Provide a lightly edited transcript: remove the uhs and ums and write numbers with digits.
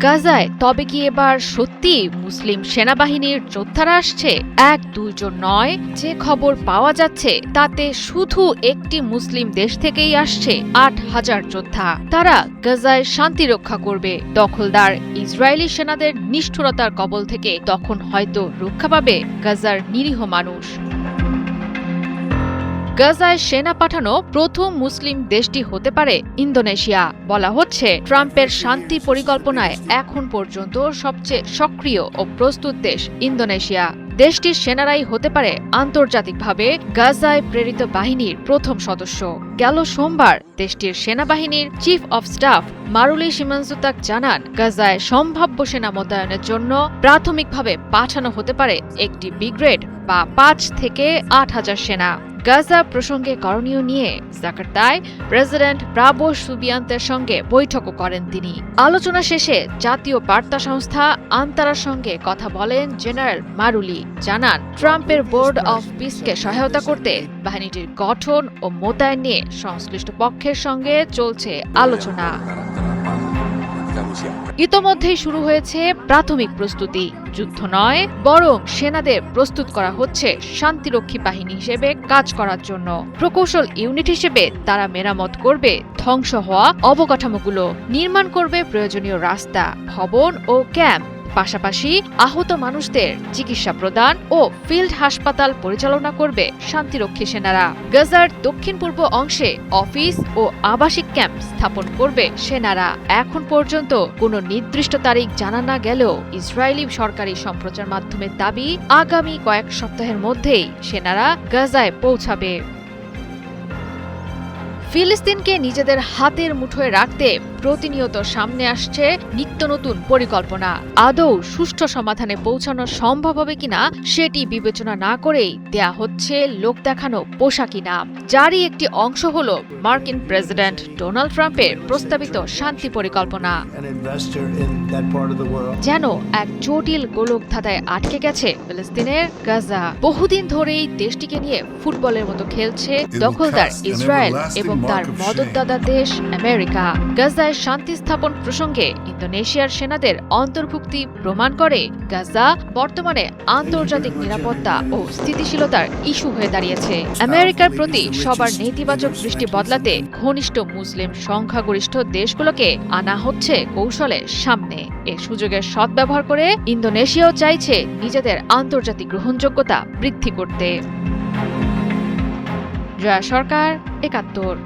গাজায় তবে কি এবার সত্যি মুসলিম সেনাবাহিনীর যোদ্ধারা আসছে? ১-২ জন নয়, যে খবর পাওয়া যাচ্ছে তাতে শুধু একটি মুসলিম দেশ থেকেই আসছে ৮,০০০ যোদ্ধা। তারা গাজায় শান্তি রক্ষা করবে। দখলদার ইসরায়েলি সেনাদের নিষ্ঠুরতার কবল থেকে তখন হয়তো রক্ষা পাবে গাজার নিরীহ মানুষ। গাজায় সেনা পাঠানো প্রথম মুসলিম দেশটি হতে পারে ইন্দোনেশিয়া। বলা হচ্ছে, ট্রাম্পের শান্তি পরিকল্পনায় এখন পর্যন্ত সবচেয়ে সক্রিয় ও প্রস্তুত দেশ ইন্দোনেশিয়া। দেশটির সেনারাই হতে পারে আন্তর্জাতিকভাবে গাজায় প্রেরিত বাহিনীর প্রথম সদস্য। গেল সোমবার দেশটির সেনাবাহিনীর চিফ অব স্টাফ মারুলি সিমানজুতাক জানান, গাজায় সম্ভাব্য সেনা মোতায়েনের জন্য প্রাথমিকভাবে পাঠানো হতে পারে একটি ব্রিগেড বা ৫ থেকে ৮,০০০ সেনা। গাজা প্রসঙ্গে করণীয় নিয়ে জাকার্তায় প্রেসিডেন্ট প্রাবো সুবিয়ান্তের সঙ্গে বৈঠকও করেন তিনি। আলোচনা শেষে জাতীয় বার্তা সংস্থা আন্তারার সঙ্গে কথা বলেন জেনারেল মারুলি। জানান, ট্রাম্পের বোর্ড অফ পিসকে সহায়তা করতে বাহিনীটির গঠন ও মোতায়েন নিয়ে সংশ্লিষ্ট পক্ষের সঙ্গে চলছে আলোচনা। ইতোমধ্যেই শুরু হয়েছে প্রাথমিক প্রস্তুতি। যুদ্ধ নয়, বরং সেনাদের প্রস্তুত করা হচ্ছে শান্তিরক্ষী বাহিনী হিসেবে কাজ করার জন্য। প্রকৌশল ইউনিট হিসেবে তারা মেরামত করবে ধ্বংস হওয়া অবকাঠামোগুলো, নির্মাণ করবে প্রয়োজনীয় রাস্তা, ভবন ও ক্যাম্প। পাশাপাশি আহত মানুষদের চিকিৎসা প্রদান ও ফিল্ড হাসপাতাল পরিচালনা করবে শান্তিরক্ষী সেনারা। গাজার দক্ষিণ পূর্ব অংশে অফিস ও আবাসিক ক্যাম্প স্থাপন করবে সেনারা। এখন পর্যন্ত কোনো নির্দিষ্ট তারিখ জানা না গেলেও ইসরায়েলি সরকারি সম্প্রচার মাধ্যমের দাবি, আগামী কয়েক সপ্তাহের মধ্যেই সেনারা গাজায় পৌঁছাবে। ফিলিস্তিনকে নিজেদের হাতের মুঠোয় রাখতে প্রতিনিয়ত সামনে আসছে নিত্য নতুন পরিকল্পনা। আদৌ সুষ্ঠু সমাধানে পৌঁছানো সম্ভব হবে কিনা সেটি বিবেচনা না করেই দেয়া হচ্ছে লোক দেখানো পোশাকি নাম, যারই একটি অংশ হল মার্কিন প্রেসিডেন্ট ডোনাল্ড ট্রাম্পের প্রস্তাবিত শান্তি পরিকল্পনা। যেন এক জটিল গোলকধাঁধায় আটকে গেছে ফিলিস্তিনের গাজা। বহুদিন ধরেই দেশটিকে নিয়ে ফুটবলের মতো খেলছে দখলদার ইসরায়েল এবং তার মদতদাতা দেশ আমেরিকা। গাজায় শান্তি স্থাপন প্রসঙ্গে ইন্দোনেশিয়ার সেনাদের অন্তর্ভুক্তি প্রমাণ করে গাজা বর্তমানে আন্তর্জাতিক নিরাপত্তা ও স্থিতিশীলতার ইস্যু হয়ে দাঁড়িয়েছে। আমেরিকার প্রতি সবার নেতিবাচক দৃষ্টি বদলাতে ঘনিষ্ঠ মুসলিম সংখ্যাগরিষ্ঠ দেশগুলোকে আনা হচ্ছে কৌশলের সামনে। এ সুযোগের সদ্ব্যবহার করে ইন্দোনেশিয়াও চাইছে নিজেদের আন্তর্জাতিক গ্রহণযোগ্যতা বৃদ্ধি করতে। জয়া সরকার, ৭১।